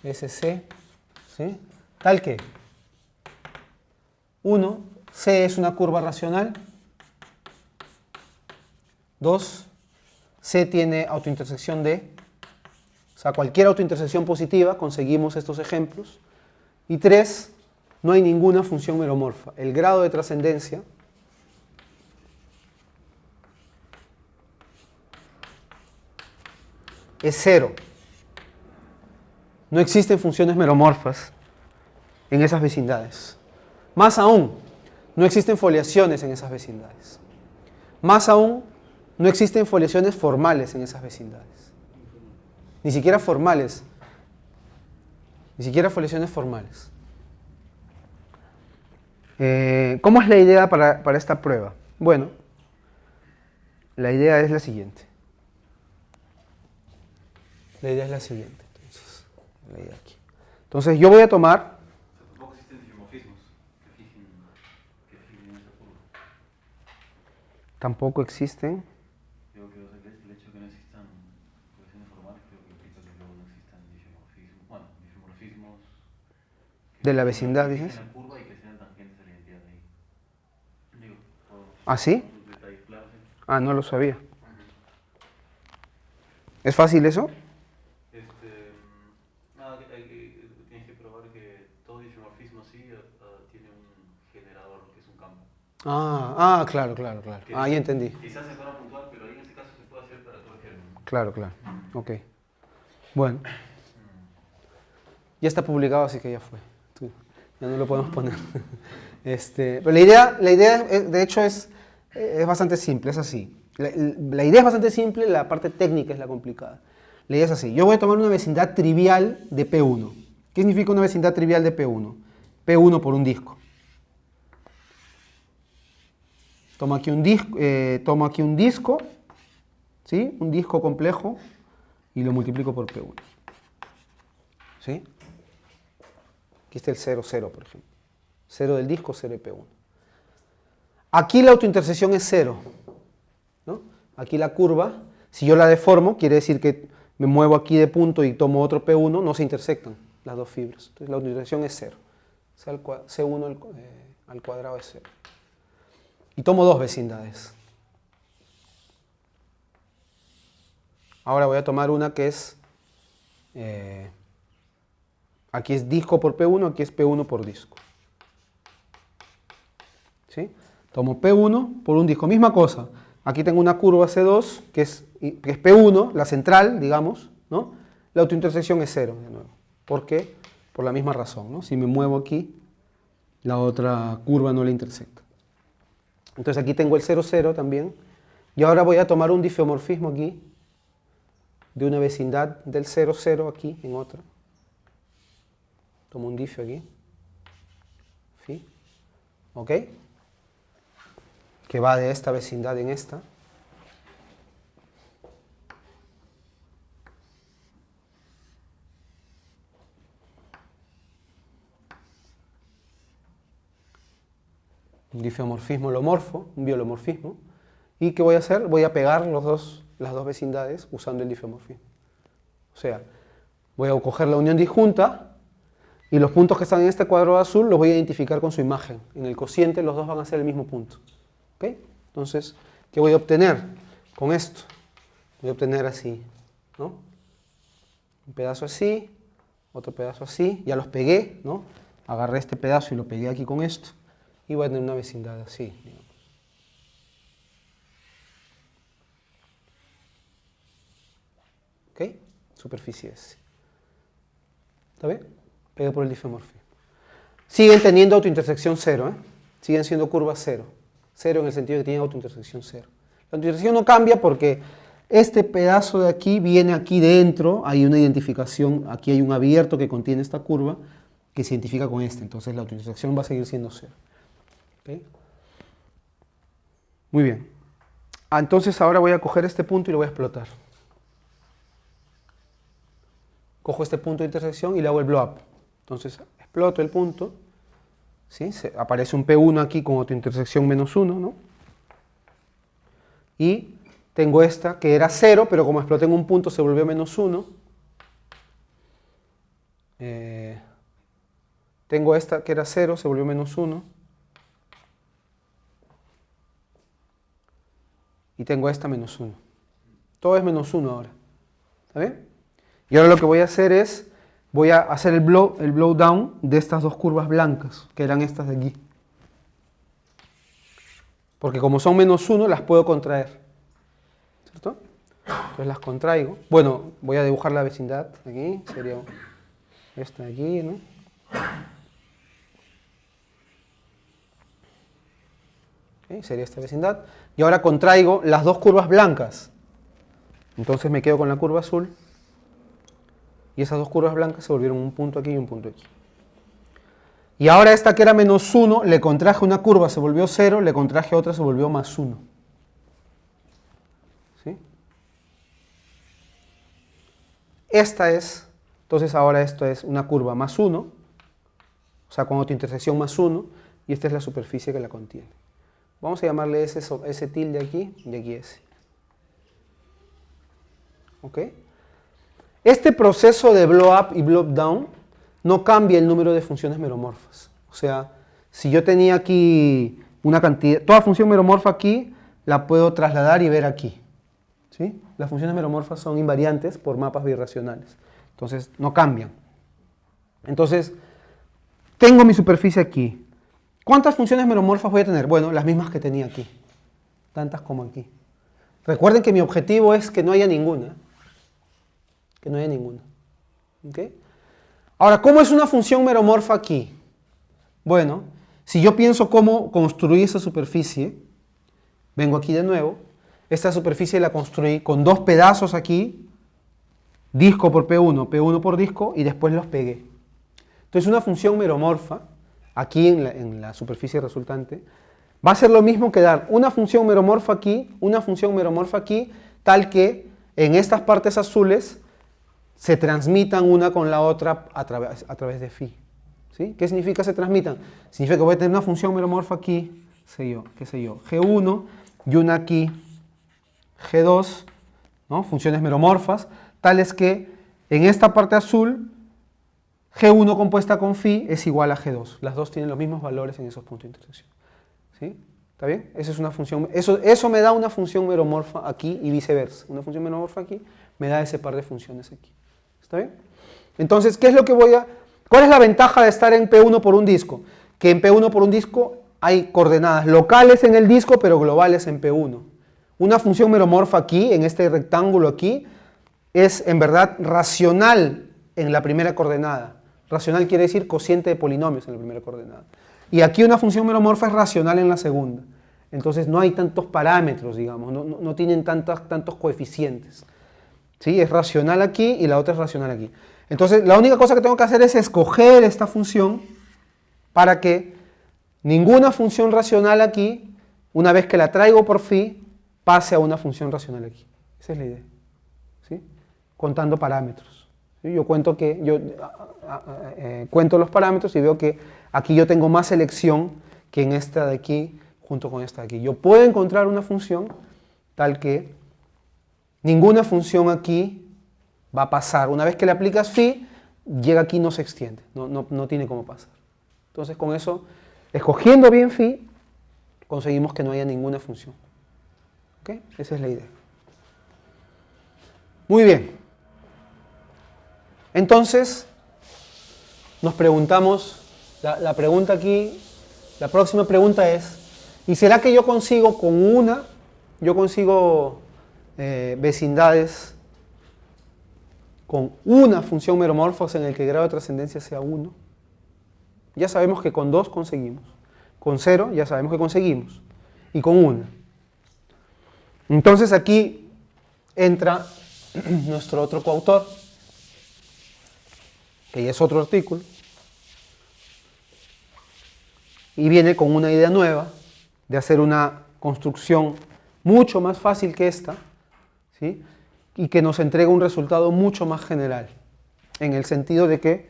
SC, ¿sí? Tal que 1, C es una curva racional. 2, C tiene autointersección D. O sea, cualquier autointersección positiva, conseguimos estos ejemplos. Y 3, no hay ninguna función meromorfa. El grado de trascendencia es 0. No existen funciones meromorfas en esas vecindades. Más aún, no existen foliaciones en esas vecindades. Más aún, no existen foliaciones formales en esas vecindades. Ni siquiera formales. Ni siquiera foliaciones formales. ¿Cómo es la idea para esta prueba? Bueno, la idea es la siguiente. La idea es la siguiente. Entonces yo voy a tomar... Tampoco existen difeomorfismos que fijen esa curva. Tampoco existen. Creo que el hecho de que no existan correcciones formales creo que implica que luego no existan difeomorfismos. Bueno, difeomorfismos De la vecindad, dices. la curva y que sean tangentes a la identidad de ahí. Digo, ¿Ah, sí? detalles claros. Ah, no lo sabía. ¿Es fácil eso? Nada, tienes que probar que todo difeomorfismo así tiene un generador que es un campo. Claro. Ah, ya entendí. Quizás de forma puntual, pero ahí en este caso se puede hacer para todo el germen. Claro. Ok. Bueno. Ya está publicado, así que ya fue. Ya no lo podemos poner. Pero la idea de hecho es bastante simple, es así. La idea es bastante simple, la parte técnica es la complicada. La idea es así. Yo voy a tomar una vecindad trivial de P1. ¿Qué significa una vecindad trivial de P1? P1 por un disco. Tomo aquí un disco, ¿sí? Un disco complejo y lo multiplico por P1. ¿Sí? Aquí está el 0, 0, por ejemplo. 0 del disco, 0 de P1. Aquí la autointersección es 0, ¿no? Aquí la curva, si yo la deformo, quiere decir que me muevo aquí de punto y tomo otro P1, no se intersectan las dos fibras. Entonces la autointersección es 0. C1 al cuadrado es 0. Y tomo dos vecindades. Ahora voy a tomar una que es... aquí es disco por P1, aquí es P1 por disco. ¿Sí? Tomo P1 por un disco. Misma cosa. Aquí tengo una curva C2, que es P1, la central, digamos, ¿no? La autointersección es 0, de nuevo. ¿Por qué? Por la misma razón, ¿no? Si me muevo aquí, la otra curva no la intersecta. Entonces aquí tengo el 0, 0 también. Y ahora voy a tomar un difeomorfismo aquí, de una vecindad del 0, 0 aquí, en otra. Tomo un difeo aquí. ¿Sí? ¿Ok? Que va de esta vecindad en esta. Un difeomorfismo holomorfo, un biolomorfismo. ¿Y qué voy a hacer? Voy a pegar las dos vecindades usando el difeomorfismo. O sea, voy a coger la unión disjunta y los puntos que están en este cuadrado azul los voy a identificar con su imagen. En el cociente los dos van a ser el mismo punto. ¿Ok? Entonces, ¿qué voy a obtener con esto? Voy a obtener así, ¿no? Un pedazo así, otro pedazo así, ya los pegué, ¿no? Agarré este pedazo y lo pegué aquí con esto. Y voy a tener una vecindad así, digamos. ¿Ok? Superficie S. ¿Está bien? Pegué por el difeomorfismo. Siguen teniendo autointersección 0, ¿eh? Siguen siendo curvas 0. 0 en el sentido de que tienen autointersección 0. La autointersección no cambia porque este pedazo de aquí viene aquí dentro, hay una identificación, aquí hay un abierto que contiene esta curva que se identifica con este, entonces la autointersección va a seguir siendo 0. ¿Okay? Muy bien. Entonces ahora voy a coger este punto y lo voy a explotar. Cojo este punto de intersección y le hago el blow up. Entonces exploto el punto, ¿sí? Aparece un P1 aquí con autointersección menos 1, ¿no? Y tengo esta que era 0, pero como exploté en un punto se volvió menos 1. Tengo esta que era 0, se volvió menos 1. y tengo esta menos 1. Todo es menos 1 ahora. ¿Está bien? Y ahora lo que voy a hacer es, voy a hacer el blow down de estas dos curvas blancas, que eran estas de aquí. Porque como son menos 1, las puedo contraer. ¿Cierto? Entonces las contraigo. Bueno, voy a dibujar la vecindad aquí. Sería esta de aquí, ¿no? ¿Okay? Sería esta vecindad. Y ahora contraigo las dos curvas blancas. Entonces me quedo con la curva azul. Y esas dos curvas blancas se volvieron un punto aquí y un punto aquí. Y ahora esta que era menos 1, le contraje una curva, se volvió 0, le contraje otra, se volvió más 1. ¿Sí? Esta es, entonces ahora esto es una curva más 1, o sea, con autointersección más 1, y esta es la superficie que la contiene. Vamos a llamarle ese tilde aquí y aquí ese. ¿Ok? Este proceso de blow up y blow down no cambia el número de funciones meromorfas. O sea, si yo tenía aquí una cantidad, toda función meromorfa aquí la puedo trasladar y ver aquí. ¿Sí? Las funciones meromorfas son invariantes por mapas birracionales. Entonces, no cambian. Entonces, tengo mi superficie aquí. ¿Cuántas funciones meromorfas voy a tener? Bueno, las mismas que tenía aquí. Tantas como aquí. Recuerden que mi objetivo es que no haya ninguna. Que no haya ninguna. ¿Ok? Ahora, ¿cómo es una función meromorfa aquí? Bueno, si yo pienso cómo construir esa superficie, vengo aquí de nuevo, esta superficie la construí con dos pedazos aquí, disco por P1, P1 por disco, y después los pegué. Entonces una función meromorfa, aquí en la superficie resultante, va a ser lo mismo que dar una función meromorfa aquí, una función meromorfa aquí, tal que en estas partes azules se transmitan una con la otra a través de phi. ¿Sí? ¿Qué significa se transmitan? Significa que voy a tener una función meromorfa aquí, qué sé yo, G1 y una aquí, G2, ¿no? Funciones meromorfas, tales que en esta parte azul, G1 compuesta con phi es igual a G2. Las dos tienen los mismos valores en esos puntos de intersección. ¿Sí? ¿Está bien? Esa es una función, eso me da una función meromorfa aquí y viceversa. Una función meromorfa aquí me da ese par de funciones aquí. ¿Está bien? Entonces, ¿qué es lo que cuál es la ventaja de estar en P1 por un disco? Que en P1 por un disco hay coordenadas locales en el disco, pero globales en P1. Una función meromorfa aquí, en este rectángulo aquí, es en verdad racional en la primera coordenada. Racional quiere decir cociente de polinomios en la primera coordenada. Y aquí una función meromorfa es racional en la segunda. Entonces no hay tantos parámetros, digamos, no tienen tantos coeficientes. ¿Sí? Es racional aquí y la otra es racional aquí. Entonces la única cosa que tengo que hacer es escoger esta función para que ninguna función racional aquí, una vez que la traigo por phi, pase a una función racional aquí. Esa es la idea. ¿Sí? Contando parámetros. ¿Sí? Yo cuento los parámetros y veo que aquí yo tengo más selección que en esta de aquí junto con esta de aquí. Yo puedo encontrar una función tal que ninguna función aquí va a pasar. Una vez que le aplicas phi, llega aquí y no se extiende. No tiene cómo pasar. Entonces con eso, escogiendo bien phi, conseguimos que no haya ninguna función. ¿Ok? Esa es la idea. Muy bien. Entonces, nos preguntamos, la pregunta aquí, la próxima pregunta es, ¿y será que yo consigo vecindades con una función meromorfa en el que el grado de trascendencia sea 1? Ya sabemos que con 2 conseguimos. Con 0 ya sabemos que conseguimos. Y con 1. Entonces aquí entra nuestro otro coautor, que ya es otro artículo, y viene con una idea nueva de hacer una construcción mucho más fácil que esta, ¿sí? Y que nos entrega un resultado mucho más general, en el sentido de que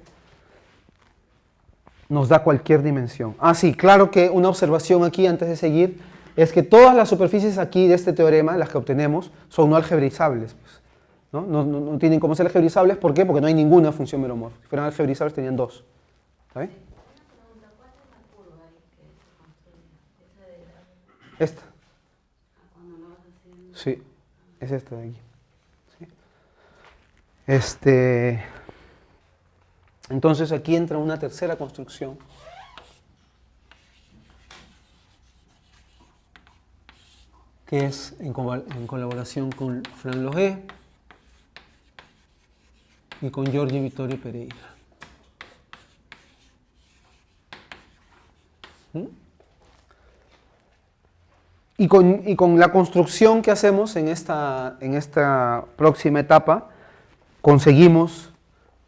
nos da cualquier dimensión. Ah, sí, claro que una observación aquí antes de seguir es que todas las superficies aquí de este teorema, las que obtenemos, son no algebrizables. Pues, no tienen cómo ser algebrizables, ¿por qué? Porque no hay ninguna función meromorfa. Si fueran algebrizables tenían 2. ¿Está bien? Esta. Sí, es esta de aquí. Entonces aquí entra una tercera construcción. Que es en colaboración con Fran Logé y con Giorgi Vittorio Pereira. Y con la construcción que hacemos en esta próxima etapa, conseguimos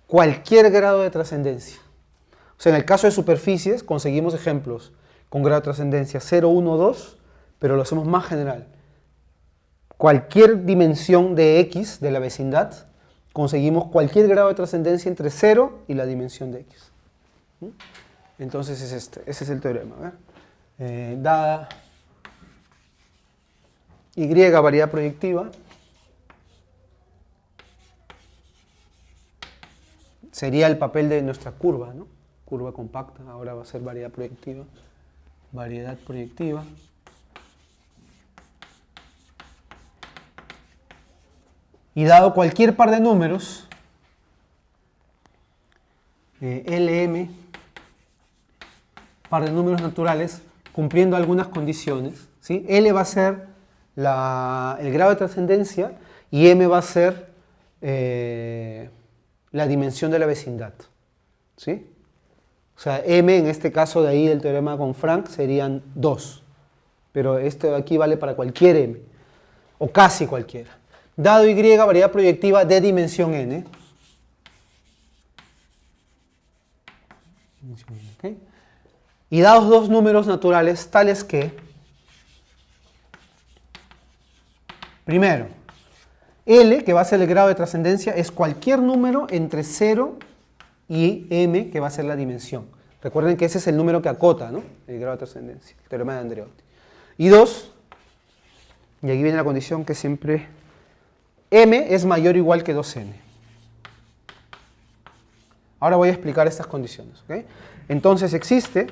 cualquier grado de trascendencia. O sea, en el caso de superficies, conseguimos ejemplos con grado de trascendencia 0, 1, 2, pero lo hacemos más general. Cualquier dimensión de X de la vecindad, conseguimos cualquier grado de trascendencia entre 0 y la dimensión de X. Entonces ese es el teorema. Dada Y variedad proyectiva, sería el papel de nuestra curva, ¿no? Curva compacta, ahora va a ser variedad proyectiva. Variedad proyectiva. Y dado cualquier par de números, LM, par de números naturales, cumpliendo algunas condiciones, ¿sí? L va a ser el grado de trascendencia y M va a ser la dimensión de la vecindad, ¿sí? O sea, M en este caso de ahí del teorema con Frank serían 2, pero esto de aquí vale para cualquier M, o casi cualquiera. Dado Y, variedad proyectiva de dimensión n. ¿Okay? Y dados dos números naturales tales que, primero, L, que va a ser el grado de trascendencia, es cualquier número entre 0 y M, que va a ser la dimensión. Recuerden que ese es el número que acota, ¿no? El grado de trascendencia, el teorema de Andreotti. Y dos, y aquí viene la condición que siempre... M es mayor o igual que 2n. Ahora voy a explicar estas condiciones. ¿Okay? Entonces existe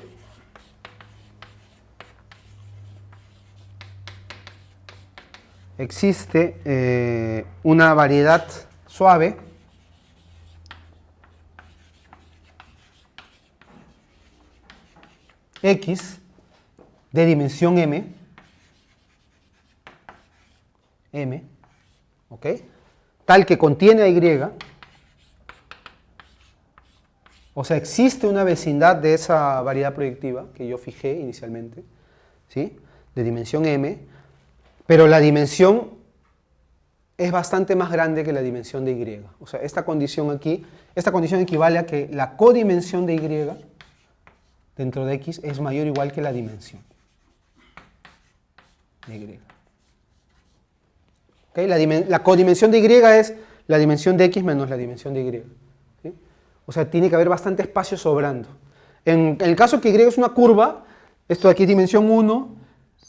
una variedad suave X de dimensión M, ¿ok? Tal que contiene a Y, o sea, existe una vecindad de esa variedad proyectiva que yo fijé inicialmente, ¿sí? De dimensión M, pero la dimensión es bastante más grande que la dimensión de Y. O sea, esta condición equivale a que la codimensión de Y dentro de X es mayor o igual que la dimensión de Y. ¿Okay? La codimensión de Y es la dimensión de X menos la dimensión de Y. ¿Sí? O sea, tiene que haber bastante espacio sobrando. En el caso que Y es una curva, esto de aquí es dimensión 1,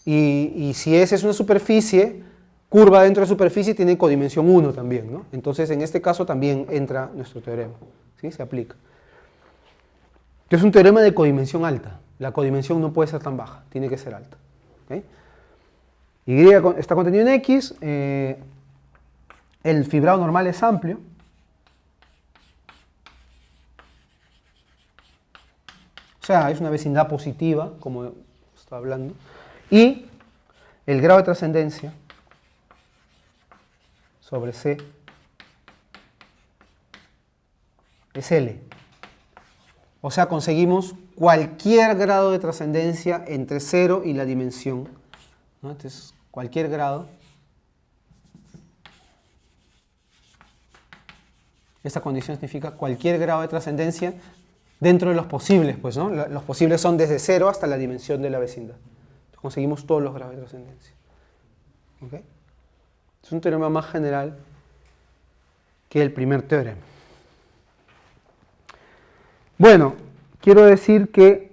y si S es una superficie, curva dentro de superficie tiene codimensión 1 también, ¿no? Entonces, en este caso también entra nuestro teorema, ¿sí? Se aplica. Es un teorema de codimensión alta. La codimensión no puede ser tan baja, tiene que ser alta. ¿Okay? Y está contenido en X, el fibrado normal es amplio, o sea, es una vecindad positiva, como estaba hablando, y el grado de trascendencia sobre C es L. O sea, conseguimos cualquier grado de trascendencia entre 0 y la dimensión, ¿no? Entonces, cualquier grado. Esta condición significa cualquier grado de trascendencia dentro de los posibles, pues, ¿no? Los posibles son desde 0 hasta la dimensión de la vecindad. Entonces, conseguimos todos los grados de trascendencia. ¿Okay? Es un teorema más general que el primer teorema. Bueno, quiero decir que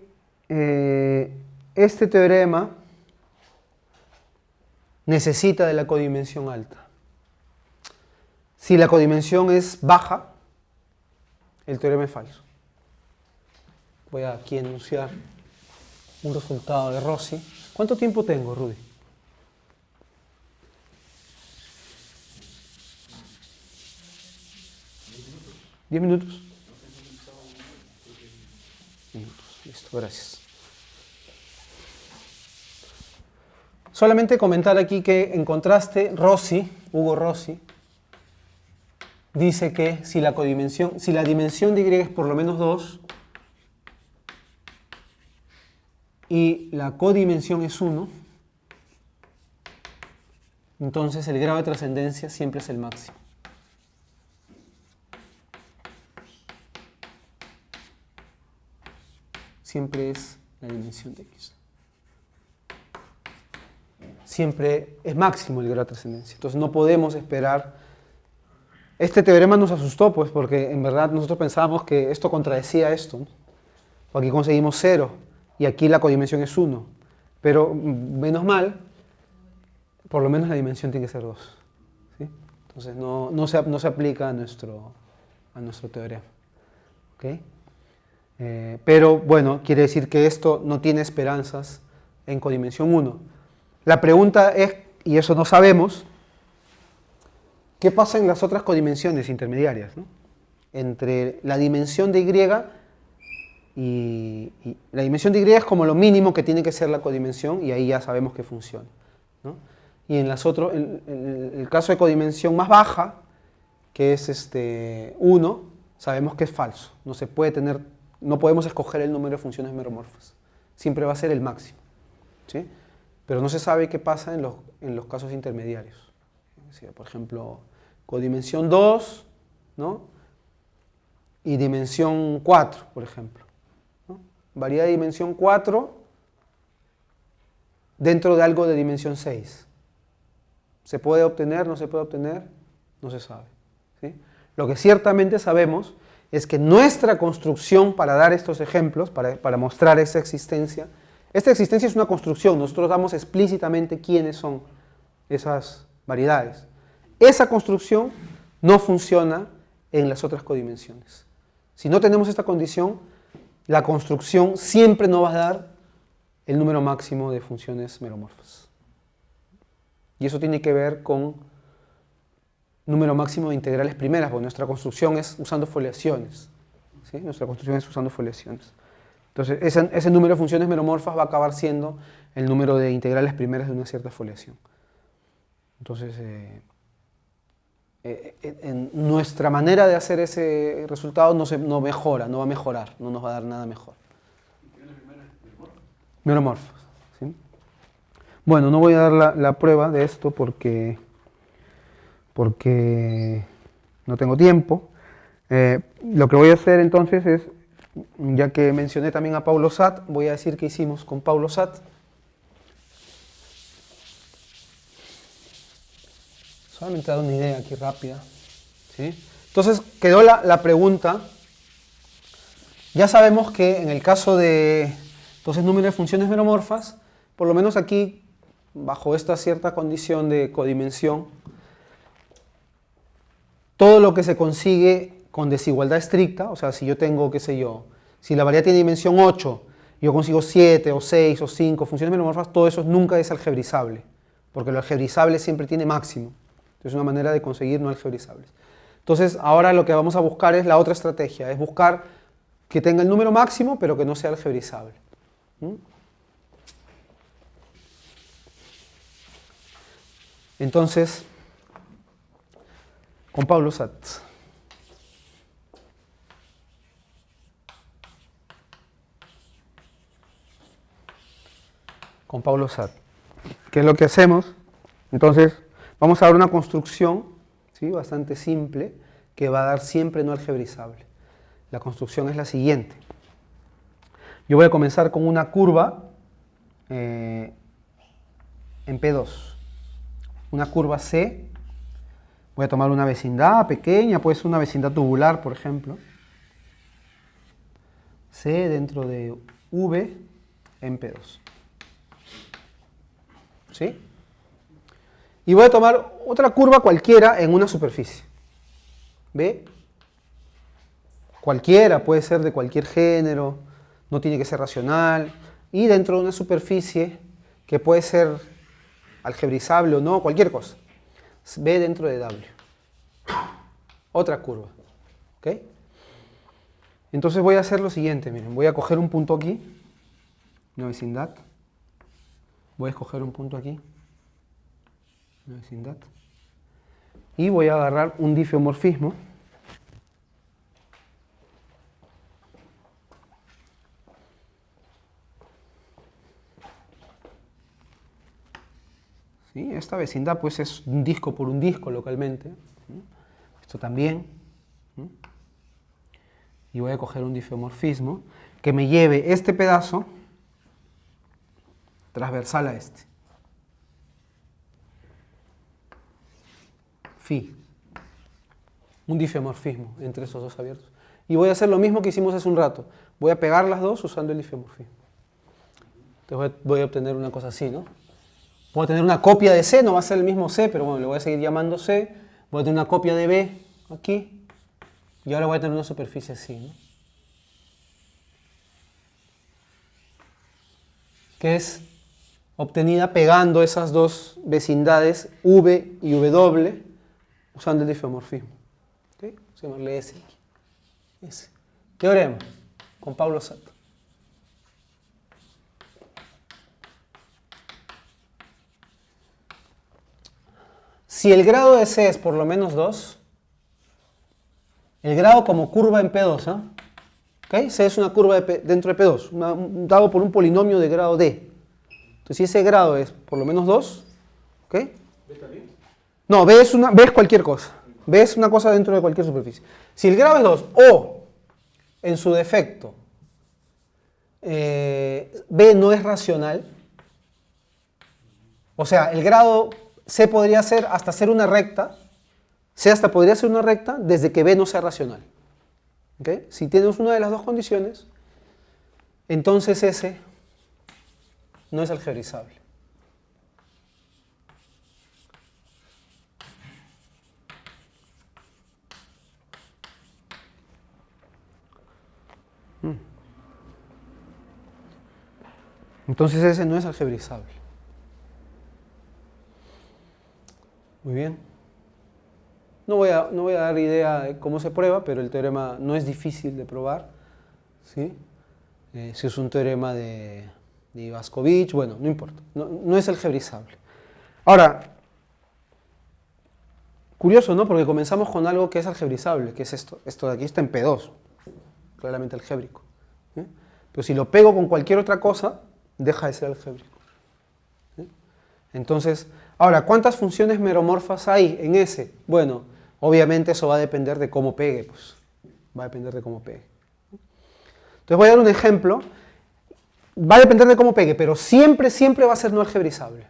este teorema necesita de la codimensión alta. Si la codimensión es baja, el teorema es falso. Voy a aquí enunciar un resultado de Rossi. ¿Cuánto tiempo tengo, Rudy? ¿10 minutos? Minutos. Listo, gracias. Solamente comentar aquí que en contraste, Hugo Rossi, dice que si la dimensión de Y es por lo menos 2 y la codimensión es 1, entonces el grado de trascendencia siempre es el máximo. Siempre es la dimensión de X. Siempre es máximo el grado de trascendencia. Entonces no podemos esperar. Este teorema nos asustó, pues, porque en verdad nosotros pensábamos que esto contradecía esto, ¿no? O aquí conseguimos 0 y aquí la codimensión es 1. Pero menos mal, por lo menos la dimensión tiene que ser 2. ¿Sí? Entonces no se aplica a nuestro teorema. ¿Okay? Pero bueno, quiere decir que esto no tiene esperanzas en codimensión 1. La pregunta es, y eso no sabemos, ¿qué pasa en las otras codimensiones intermediarias, ¿no? Entre la dimensión de Y la dimensión de Y es como lo mínimo que tiene que ser la codimensión y ahí ya sabemos que funciona, ¿no? Y en el caso de codimensión más baja, que es 1, sabemos que es falso. No podemos escoger el número de funciones meromorfas. Siempre va a ser el máximo, ¿sí? Pero no se sabe qué pasa en los casos intermediarios. Por ejemplo, codimensión 2, ¿no? Y dimensión 4, por ejemplo, ¿no? Variedad de dimensión 4 dentro de algo de dimensión 6. ¿Se puede obtener? ¿No se puede obtener? No se sabe, ¿sí? Lo que ciertamente sabemos es que nuestra construcción para dar estos ejemplos, para mostrar esta existencia es una construcción. Nosotros damos explícitamente quiénes son esas variedades. Esa construcción no funciona en las otras codimensiones. Si no tenemos esta condición, la construcción siempre no va a dar el número máximo de funciones meromorfas. Y eso tiene que ver con número máximo de integrales primeras, porque nuestra construcción es usando foliaciones, ¿sí? Nuestra construcción es usando foliaciones. Entonces, ese número de funciones meromorfas va a acabar siendo el número de integrales primeras de una cierta foliación. Entonces, en nuestra manera de hacer ese resultado no mejora, no va a mejorar, no nos va a dar nada mejor. Meromorfos, ¿sí? Bueno, no voy a dar la prueba de esto porque no tengo tiempo. Lo que voy a hacer entonces es, ya que mencioné también a Paulo Sat, voy a decir qué hicimos con Paulo Sat. Solamente dar una idea aquí rápida, ¿sí? Entonces quedó la pregunta. Ya sabemos que en el caso de número de funciones meromorfas, por lo menos aquí, bajo esta cierta condición de codimensión, todo lo que se consigue con desigualdad estricta, o sea, si yo tengo, qué sé yo, si la variedad tiene dimensión 8, yo consigo 7 o 6 o 5 funciones meromorfas, todo eso nunca es algebrizable, porque lo algebrizable siempre tiene máximo. Entonces es una manera de conseguir no algebrizables. Entonces ahora lo que vamos a buscar es la otra estrategia, es buscar que tenga el número máximo, pero que no sea algebrizable. Entonces, con Paulo Sat. Con Paulo Sat. ¿Qué es lo que hacemos? Entonces, vamos a dar una construcción, ¿sí?, bastante simple, que va a dar siempre no algebrizable. La construcción es la siguiente. Yo voy a comenzar con una curva en P2. Una curva C. Voy a tomar una vecindad pequeña, puede ser una vecindad tubular, por ejemplo. C dentro de V en P2. ¿Sí? Y voy a tomar otra curva cualquiera en una superficie. ¿Ve? Cualquiera, puede ser de cualquier género, no tiene que ser racional. Y dentro de una superficie que puede ser algebrizable o no, cualquier cosa. B dentro de W. Otra curva. ¿Ok? Entonces voy a hacer lo siguiente, miren, voy a coger un punto aquí, una vecindad, voy a escoger un punto aquí, una vecindad, y voy a agarrar un difeomorfismo, ¿sí? Esta vecindad pues es un disco por un disco localmente, ¿sí? Esto también, ¿sí? Y voy a coger un difeomorfismo que me lleve este pedazo transversal a este. Phi. Un difeomorfismo entre esos dos abiertos. Y voy a hacer lo mismo que hicimos hace un rato. Voy a pegar las dos usando el difeomorfismo. Entonces voy a obtener una cosa así, ¿no? Puedo tener una copia de C, no va a ser el mismo C, pero bueno, le voy a seguir llamando C. Voy a tener una copia de B aquí. Y ahora voy a tener una superficie así, ¿no? Que es obtenida pegando esas dos vecindades V y W usando el difeomorfismo. ¿Okay? Vamos a llamarle S aquí. S. Teorema con Pablo Sato. Si el grado de C es por lo menos 2, el grado como curva en P2, ¿eh? ¿Okay? C es una curva dentro de P2, dado por un polinomio de grado D. Entonces, si ese grado es por lo menos 2, ¿ok? ¿B también? No, B es cualquier cosa. B es una cosa dentro de cualquier superficie. Si el grado es 2 o, en su defecto, B no es racional, o sea, el grado C podría ser hasta ser una recta, C hasta podría ser una recta desde que B no sea racional. ¿Okay? Si tienes una de las dos condiciones, entonces S no es algebrizable. Entonces ese no es algebrizable. Muy bien. No voy a dar idea de cómo se prueba, pero el teorema no es difícil de probar, ¿sí? Si es un teorema de Vaskovich, bueno, no importa. No es algebrizable. Ahora, curioso, ¿no? Porque comenzamos con algo que es algebrizable, que es esto. Esto de aquí está en P2, claramente algébrico. ¿Sí? Pero si lo pego con cualquier otra cosa, deja de ser algébrico. ¿Sí? Entonces, ahora, ¿cuántas funciones meromorfas hay en S? Bueno, obviamente eso va a depender de cómo pegue, pues. Va a depender de cómo pegue. Entonces voy a dar un ejemplo. Va a depender de cómo pegue, pero siempre va a ser no algebrizable.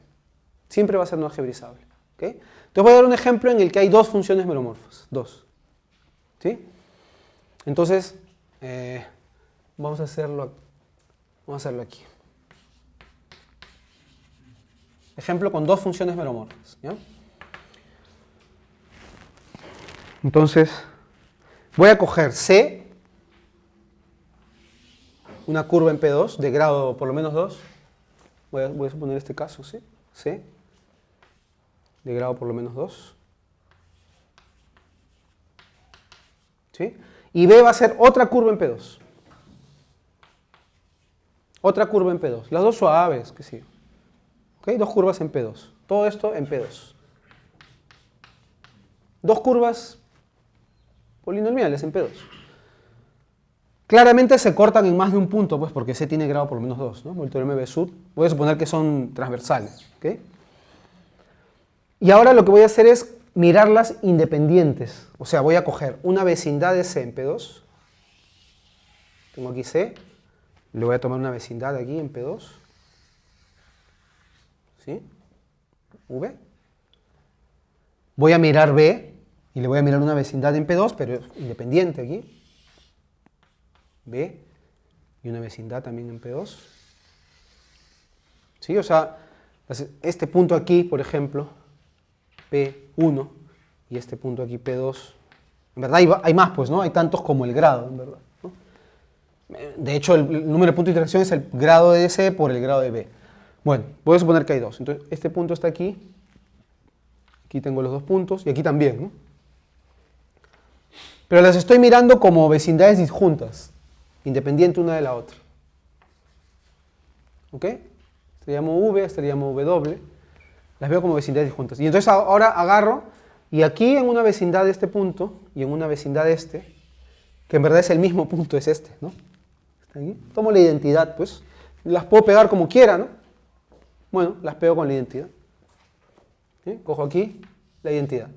Siempre va a ser no algebrizable. ¿Okay? Entonces voy a dar un ejemplo en el que hay dos funciones meromorfas. Dos. ¿Sí? Entonces, vamos a hacerlo aquí. Ejemplo con dos funciones meromorfas. ¿Ya? Entonces, voy a coger C, una curva en P2 de grado por lo menos 2. Voy a suponer este caso, ¿sí? C, de grado por lo menos 2. ¿Sí? Y B va a ser otra curva en P2. Otra curva en P2. Las dos suaves, que sí. ¿Okay? Dos curvas en P2. Todo esto en P2. Dos curvas polinomiales en P2. Claramente se cortan en más de un punto, pues porque C tiene grado por lo menos 2, ¿no? Por el teorema de Besut. Voy a suponer que son transversales. ¿Okay? Y ahora lo que voy a hacer es mirarlas independientes. O sea, voy a coger una vecindad de C en P2. Tengo aquí C. Le voy a tomar una vecindad aquí en P2. ¿Sí? V. Voy a mirar B y le voy a mirar una vecindad en P2, pero independiente aquí. B y una vecindad también en P2. ¿Sí? O sea, este punto aquí, por ejemplo, P1 y este punto aquí P2. En verdad hay más, pues, ¿no? Hay tantos como el grado, en verdad, ¿no? De hecho, el número de puntos de interacción es el grado de C por el grado de B. Bueno, voy a suponer que hay dos. Entonces, este punto está aquí. Aquí tengo los dos puntos y aquí también, ¿no? Pero las estoy mirando como vecindades disjuntas. independiente una de la otra. ¿Ok? Este le llamo V, este le llamo W. Las veo como vecindades disjuntas. Y entonces ahora agarro, y aquí en una vecindad de este punto, y en una vecindad de este, que en verdad es el mismo punto, es este, ¿no? ¿Está aquí? Tomo la identidad, pues. Las puedo pegar como quiera, ¿no? Bueno, las pego con la identidad. ¿Sí? Cojo aquí la identidad.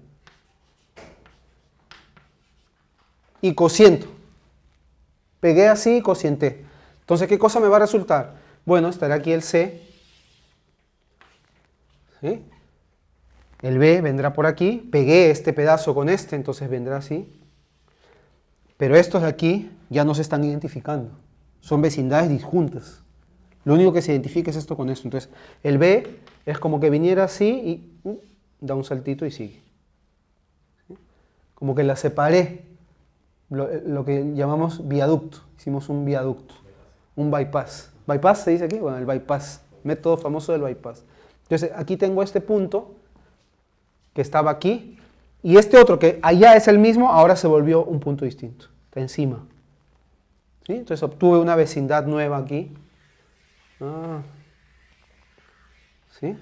Y cociento. Pegué así y cocienté. Entonces, ¿qué cosa me va a resultar? Bueno, estará aquí el C. ¿Sí? El B vendrá por aquí. Pegué este pedazo con este, entonces vendrá así. Pero estos de aquí ya no se están identificando. Son vecindades disjuntas. Lo único que se identifica es esto con esto. Entonces, el B es como que viniera así y da un saltito y sigue. ¿Sí? Como que la separé. Lo que llamamos viaducto. Hicimos un viaducto. Un bypass. ¿Bypass se dice aquí? Bueno, el bypass. Método famoso del bypass. Entonces, aquí tengo este punto que estaba aquí. Y este otro que allá es el mismo, ahora se volvió un punto distinto. Está encima. ¿Sí? Entonces, obtuve una vecindad nueva aquí. ¿Sí?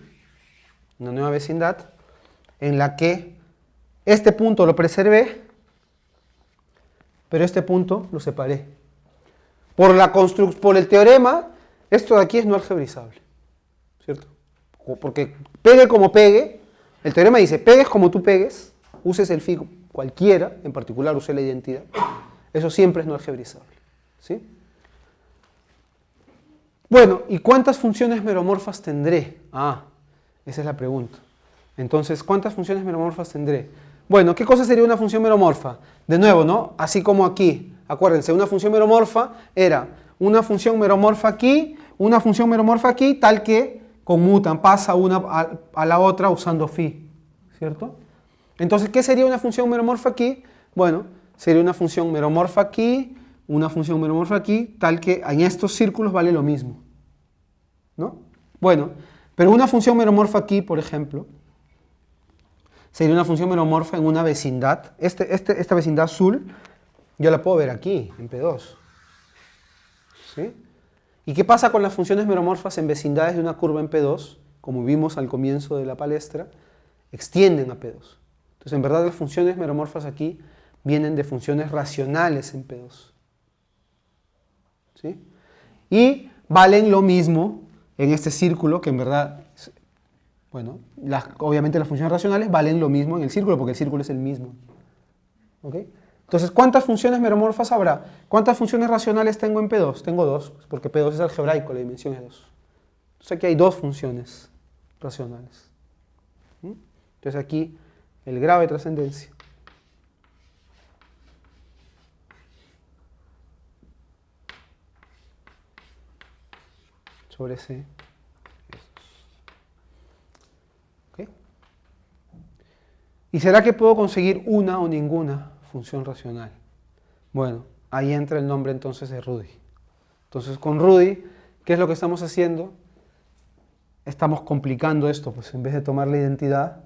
Una nueva vecindad en la que este punto lo preservé, pero este punto lo separé. Por el teorema, esto de aquí es no algebrizable, ¿cierto? Porque pegue como pegue, el teorema dice, pegues como tú pegues, uses el phi cualquiera, en particular use la identidad, eso siempre es no algebrizable, ¿sí? Bueno, ¿y cuántas funciones meromorfas tendré? Esa es la pregunta. Entonces, ¿cuántas funciones meromorfas tendré? Bueno, ¿qué cosa sería una función meromorfa? De nuevo, ¿no? Así como aquí. Acuérdense, una función meromorfa era una función meromorfa aquí, una función meromorfa aquí, tal que conmutan, pasa una a la otra usando phi, ¿cierto? Entonces, ¿qué sería una función meromorfa aquí? Bueno, sería una función meromorfa aquí, una función meromorfa aquí, tal que en estos círculos vale lo mismo, ¿no? Bueno, pero una función meromorfa aquí, por ejemplo, sería una función meromorfa en una vecindad. Esta vecindad azul, yo la puedo ver aquí, en P2. ¿Sí? ¿Y qué pasa con las funciones meromorfas en vecindades de una curva en P2? Como vimos al comienzo de la palestra, extienden a P2. Entonces, en verdad, las funciones meromorfas aquí vienen de funciones racionales en P2. ¿Sí? Y valen lo mismo en este círculo, que en verdad, bueno, obviamente las funciones racionales valen lo mismo en el círculo, porque el círculo es el mismo. ¿Ok? Entonces, ¿cuántas funciones meromorfas habrá? ¿Cuántas funciones racionales tengo en P2? Tengo 2, porque P2 es algebraico, la dimensión es 2. Entonces aquí hay 2 funciones racionales. Entonces aquí el grado de trascendencia. Sobre C. ¿Okay? ¿Y será que puedo conseguir una o ninguna función racional? Bueno, ahí entra el nombre entonces de Rudy. Entonces con Rudy, ¿qué es lo que estamos haciendo? Estamos complicando esto, pues en vez de tomar la identidad,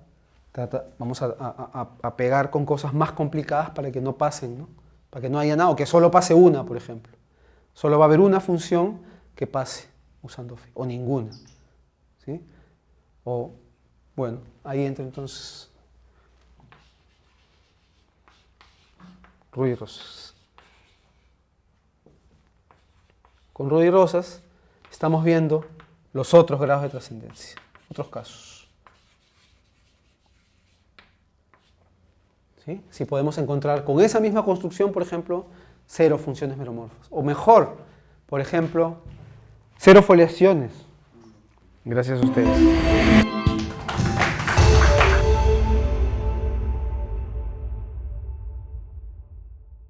vamos a pegar con cosas más complicadas para que no pasen, ¿no? Para que no haya nada, o que solo pase una, por ejemplo. Solo va a haber una función que pase usando phi, o ninguna. ¿Sí? O, bueno, ahí entra entonces Rudy Rosas. Con Rudy Rosas estamos viendo los otros grados de trascendencia, otros casos. ¿Sí? Si podemos encontrar con esa misma construcción, por ejemplo, 0 funciones meromorfas. O mejor, por ejemplo, 0 foliaciones. Gracias a ustedes.